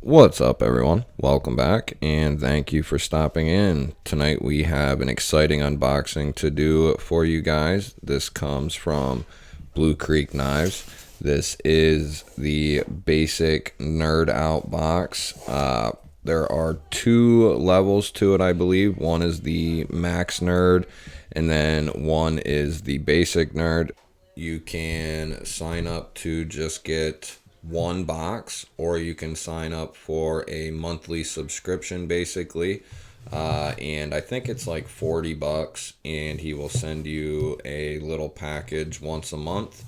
What's up, everyone? Welcome back, and thank you for stopping in. Tonight we have an exciting unboxing to do for you guys. This comes from Blue Creek Knives. This is the basic Nerd Out box. There are two levels to it, I believe. One is the Max Nerd, and then one is the Basic Nerd. You can sign up to just get one box, or you can sign up for a monthly subscription basically, and I think it's like $40, and he will send you a little package once a month.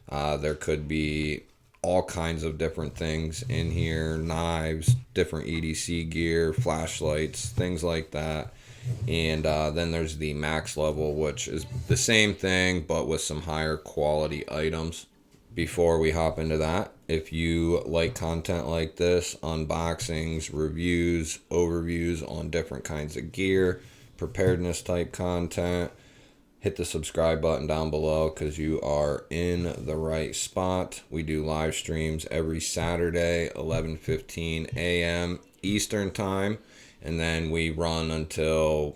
There could be all kinds of different things in here: knives, different EDC gear, flashlights, things like that. And then there's the max level, which is the same thing but with some higher quality items. Before we hop into that, if you like content like this, unboxings, reviews, overviews on different kinds of gear, preparedness type content, hit the subscribe button down below because you are in the right spot. We do live streams every Saturday, 11:15 a.m. Eastern time, and then we run until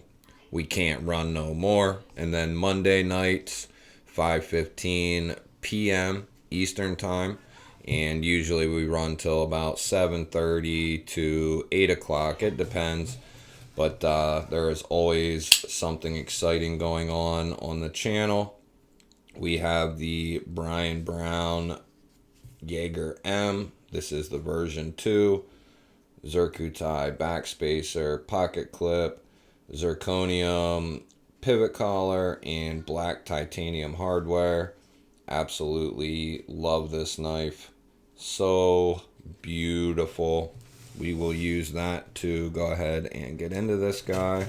we can't run no more. And then Monday nights, 5:15 p.m. Eastern time, and usually we run till about 7:30 to 8 o'clock. It depends, but there is always something exciting going on the channel. We have the Brian Brown Jaeger M. This is the version 2. Zircuti backspacer, pocket clip, zirconium pivot collar, and black titanium hardware. Absolutely love this knife. So beautiful. We will use that to go ahead and get into this guy.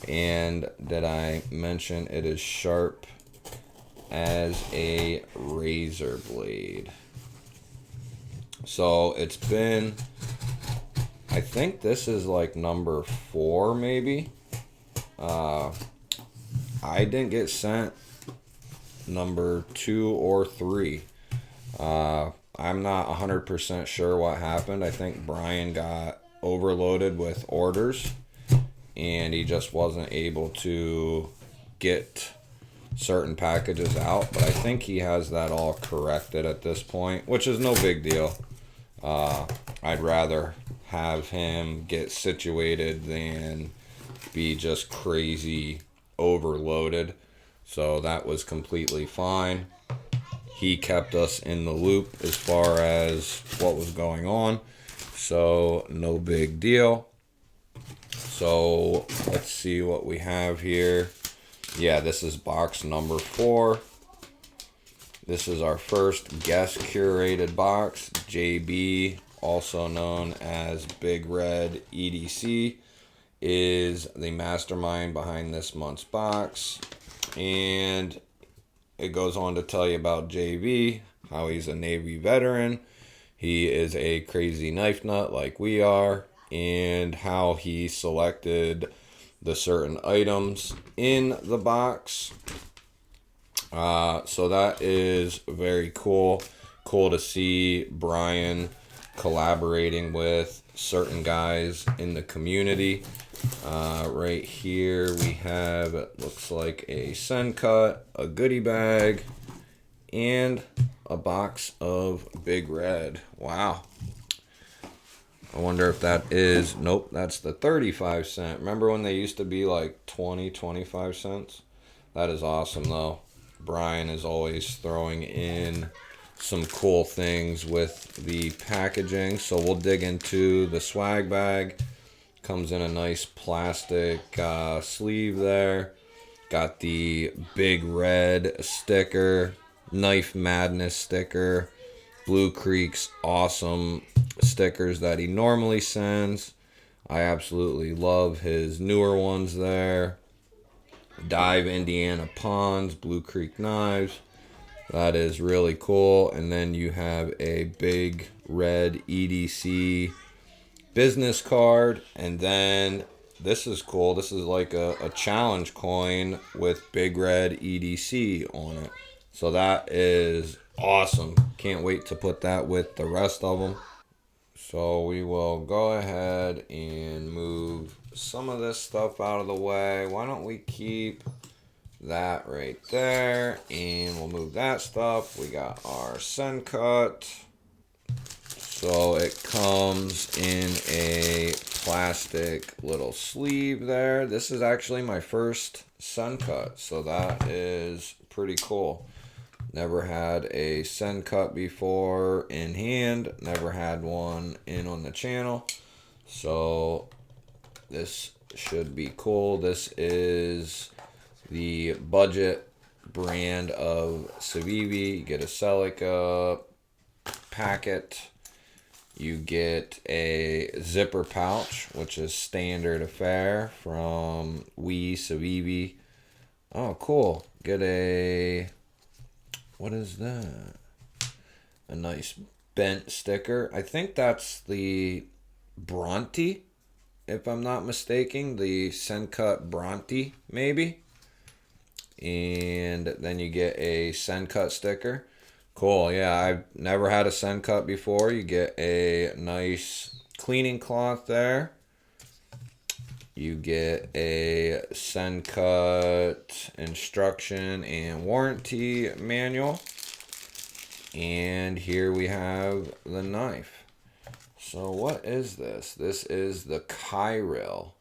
And did I mention it is sharp as a razor blade? So it's been, I think this is like number 4 maybe. I didn't get sent number 2 or 3. I'm not 100% sure what happened. I think Brian got overloaded with orders and he just wasn't able to get certain packages out, but I think he has that all corrected at this point, which is no big deal. I'd rather have him get situated than be just crazy overloaded. So that was completely fine. He kept us in the loop as far as what was going on. So no big deal. So let's see what we have here. Yeah, this is box number 4. This is our first guest curated box. JB, also known as Big Red EDC, is the mastermind behind this month's box. And it goes on to tell you about JB, how he's a Navy veteran. He is a crazy knife nut like we are, and how he selected the certain items in the box. So that is very cool. Cool to see Brian collaborating with certain guys in the community. Right here we have, it looks like a Sencut, a goodie bag, and a box of Big Red. Wow. I wonder if that is, nope, that's the 35 cent. Remember when they used to be like 25 cents? That is awesome though. Brian is always throwing in some cool things with the packaging. So we'll dig into the swag bag. Comes in a nice plastic sleeve there. Got the Big Red sticker, Knife Madness sticker, Blue Creek's awesome stickers that he normally sends. I absolutely love his newer ones there. Dive Indiana Ponds, Blue Creek Knives. That is really cool. And then you have a Big Red EDC business card, and then this is cool. This is like a challenge coin with Big Red EDC on it. So that is awesome. Can't wait to put that with the rest of them. So we will go ahead and move some of this stuff out of the way. Why don't we keep that right there, and we'll move that stuff. We got our Sencut. So it comes in a plastic little sleeve there. This is actually my first Sencut, so that is pretty cool. Never had a Sencut before in hand, never had one in on the channel, so this should be cool. This is the budget brand of Civivi. You get a Celica packet. You get a zipper pouch, which is standard affair from Civivi. Oh, cool. Get a, what is that? A nice bent sticker. I think that's the Bronte, if I'm not mistaken. The Sencut Bronte, maybe. And then you get a Sencut sticker. Cool, yeah, I've never had a Sencut before. You get a nice cleaning cloth there. You get a Sencut instruction and warranty manual. And here we have the knife. So what is this? This is the Kyril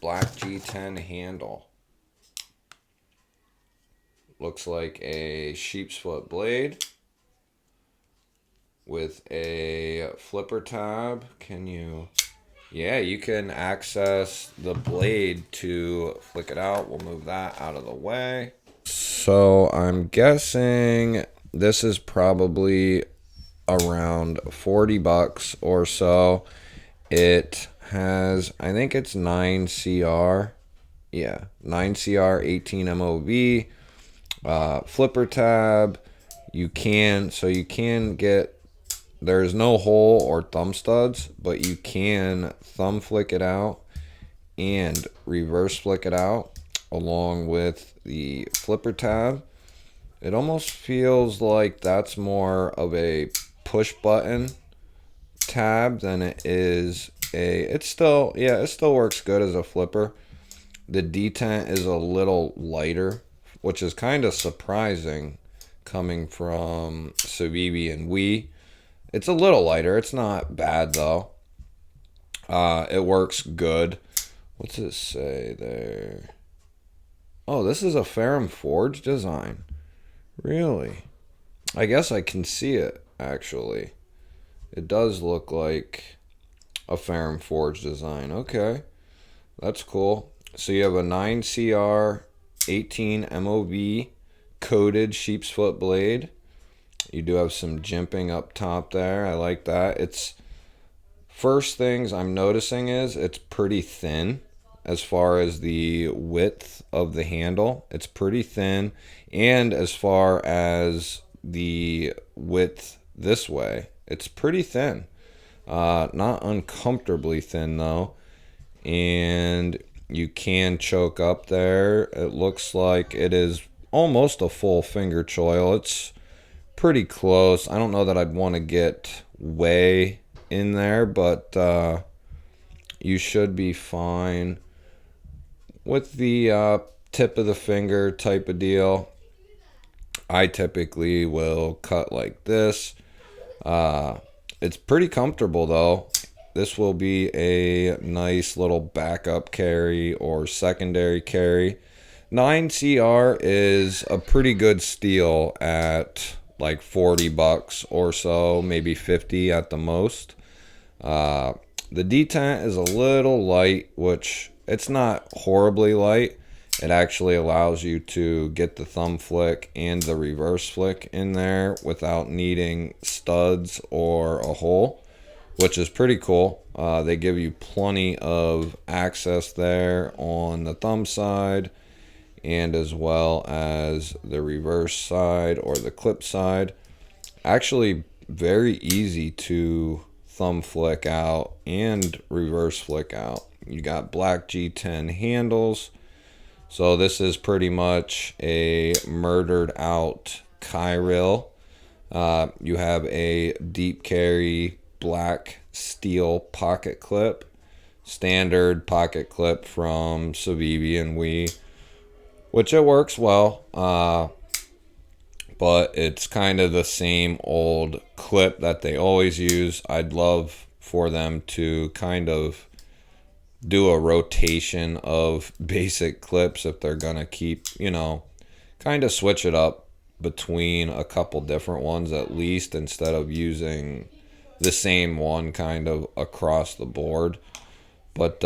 Black G10 handle. Looks like a sheep's foot blade with a flipper tab. Yeah, you can access the blade to flick it out. We'll move that out of the way. So I'm guessing this is probably around 40 bucks or so. It has, I think it's 9CR. Yeah, 9CR 18 MOV. Flipper tab. You can get, there's no hole or thumb studs, but you can thumb flick it out and reverse flick it out along with the flipper tab. It almost feels like that's more of a push button tab than it is it still works good as a flipper. The detent is a little lighter, which is kind of surprising coming from Civivi and It's a little lighter. It's not bad though. It works good. What's it say there? Oh, this is a Ferrum Forge design. Really? I guess I can see it, actually. It does look like a Ferrum Forge design. Okay. That's cool. So you have a 9CR 18 MOV coated sheep's foot blade. You do have some jimping up top there. I like that. It's first things I'm noticing is it's pretty thin as far as the width of the handle. It's pretty thin, and as far as the width this way, it's pretty thin. Not uncomfortably thin though, and you can choke up there. It looks like it is almost a full finger choil. It's pretty close. I don't know that I'd want to get way in there, but you should be fine with the tip of the finger type of deal. I typically will cut like this. It's pretty comfortable though. This will be a nice little backup carry or secondary carry. 9CR is a pretty good steal at like 40 bucks or so, maybe 50 at the most. The detent is a little light, which it's not horribly light. It actually allows you to get the thumb flick and the reverse flick in there without needing studs or a hole, which is pretty cool. They give you plenty of access there on the thumb side and as well as the reverse side or the clip side. Actually very easy to thumb flick out and reverse flick out. You got black G10 handles. So this is pretty much a murdered out Kyril. You have a deep carry black steel pocket clip, standard pocket clip from Civivi and We, which it works well, but it's kind of the same old clip that they always use. I'd love for them to kind of do a rotation of basic clips if they're gonna keep, kind of switch it up between a couple different ones at least, instead of using the same one kind of across the board. But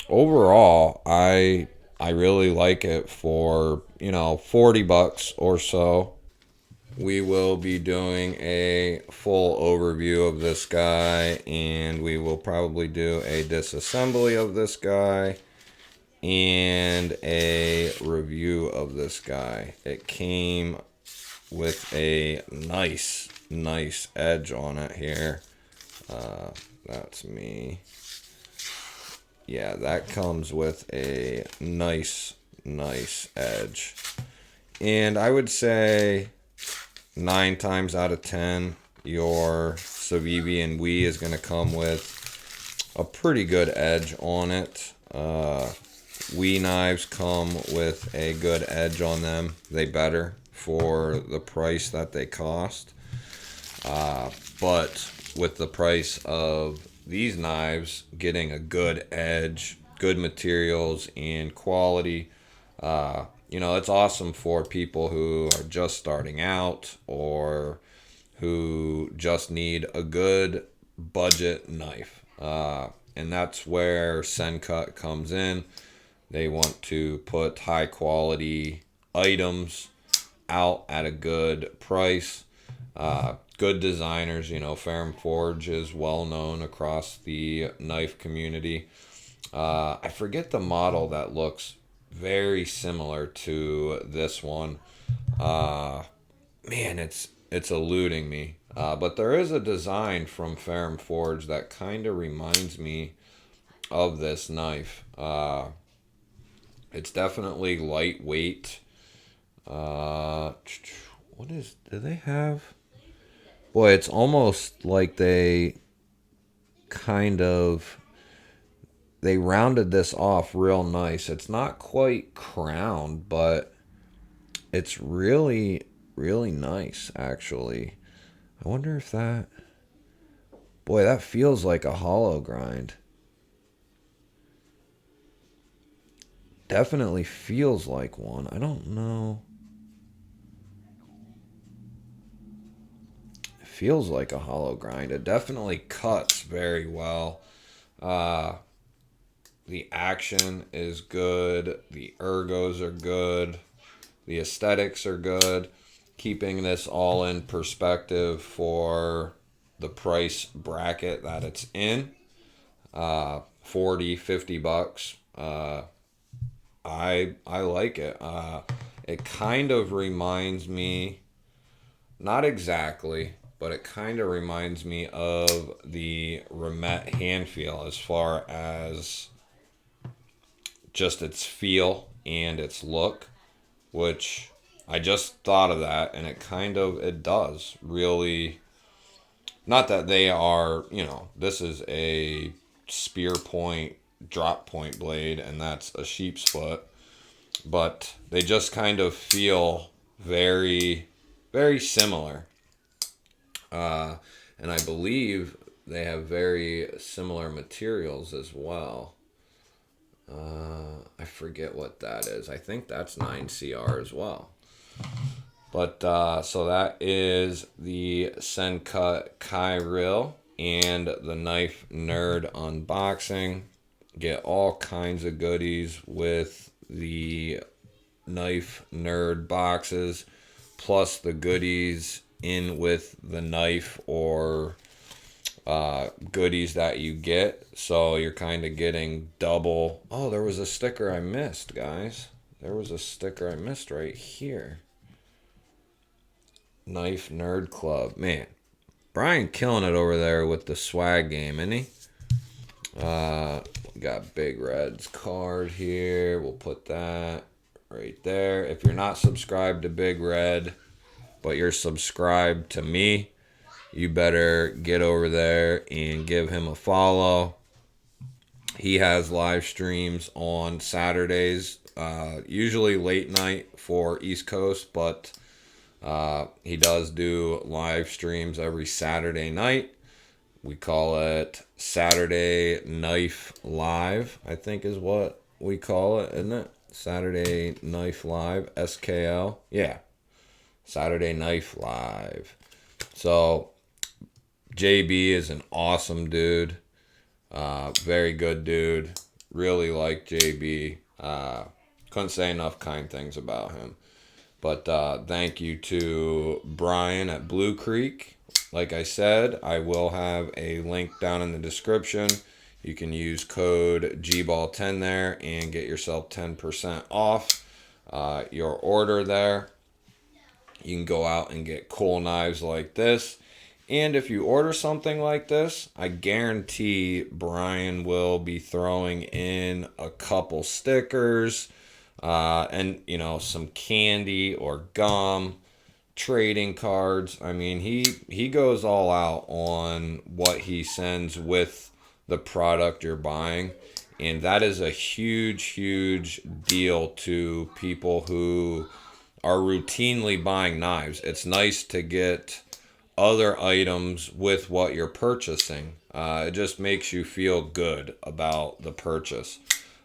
overall, I really like it for, $40 or so. We will be doing a full overview of this guy, and we will probably do a disassembly of this guy and a review of this guy. It came with a nice edge on it here. That's me. Yeah, that comes with a nice edge. And I would say 9 times out of 10, your Civivi and We is going to come with a pretty good edge on it. We knives come with a good edge on them. They better for the price that they cost. But with the price of these knives, getting a good edge, good materials, and quality, it's awesome for people who are just starting out or who just need a good budget knife. And that's where Sencut comes in. They want to put high quality items out at a good price. Good designers, Ferrum Forge is well known across the knife community. I forget the model that looks very similar to this one. Man, it's eluding me. But there is a design from Ferrum Forge that kind of reminds me of this knife. It's definitely lightweight. Do they have? Boy, it's almost like they rounded this off real nice. It's not quite crowned, but it's really nice, actually. I wonder if that... Boy, that feels like a hollow grind. Definitely feels like one. I don't know. It feels like a hollow grind. It definitely cuts very well. The action is good. The ergos are good. The aesthetics are good. Keeping this all in perspective for the price bracket that it's in. $40-$50. I like it. It kind of reminds me, not exactly, but it kind of reminds me of the Remet hand feel as far as just its feel and its look, which I just thought of that, and it does really. Not that they are, this is a spear point, drop point blade, and that's a sheep's foot, but they just kind of feel very similar. And I believe they have very similar materials as well. I forget what that is. I think that's 9CR as well. But so that is the Sencut Kyril and the Knife Nerd unboxing. Get all kinds of goodies with the Knife Nerd boxes, plus the goodies in with the knife or goodies that you get. So you're kind of getting double. Oh, there was a sticker I missed, guys. There was a sticker I missed right here. Knife Nerd Club. Man, Brian killing it over there with the swag game, isn't he? We got Big Red's card here. We'll put that right there. If you're not subscribed to Big Red, but you're subscribed to me, you better get over there and give him a follow. He has live streams on Saturdays, usually late night for East Coast, but he does do live streams every Saturday night. We call it Saturday Knife Live, I think is what we call it, isn't it? Saturday Knife Live, SKL. Yeah, Saturday Knife Live. So, JB is an awesome dude. Very good dude. Really like JB. Couldn't say enough kind things about him. But thank you to Brian at Blue Creek. Like I said, I will have a link down in the description. You can use code GBALL10 there and get yourself 10% off your order there. You can go out and get cool knives like this. And if you order something like this, I guarantee Brian will be throwing in a couple stickers and, you know, some candy or gum, trading cards. I mean, he goes all out on what he sends with the product you're buying. And that is a huge, huge deal to people who are routinely buying knives. It's nice to get other items with what you're purchasing. It just makes you feel good about the purchase.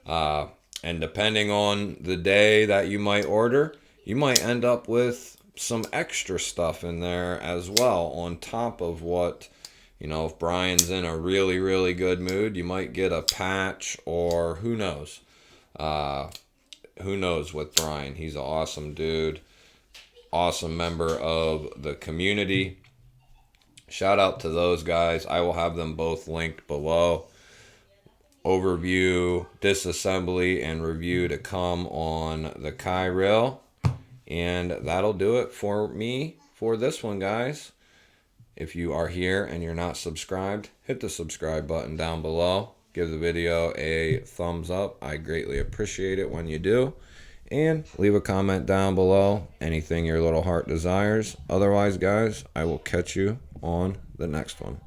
And depending on the day that you might order, you might end up with some extra stuff in there as well on top of what, you know, if Brian's in a really, really good mood, you might get a patch or who knows. Who knows with Brian. He's an awesome dude. Awesome member of the community. Shout out to those guys. I will have them both linked below. Overview, disassembly, and review to come on the Kyril. And that'll do it for me for this one, guys. If you are here and you're not subscribed, hit the subscribe button down below. Give the video a thumbs up. I greatly appreciate it when you do. And leave a comment down below, anything your little heart desires. Otherwise, guys, I will catch you on the next one.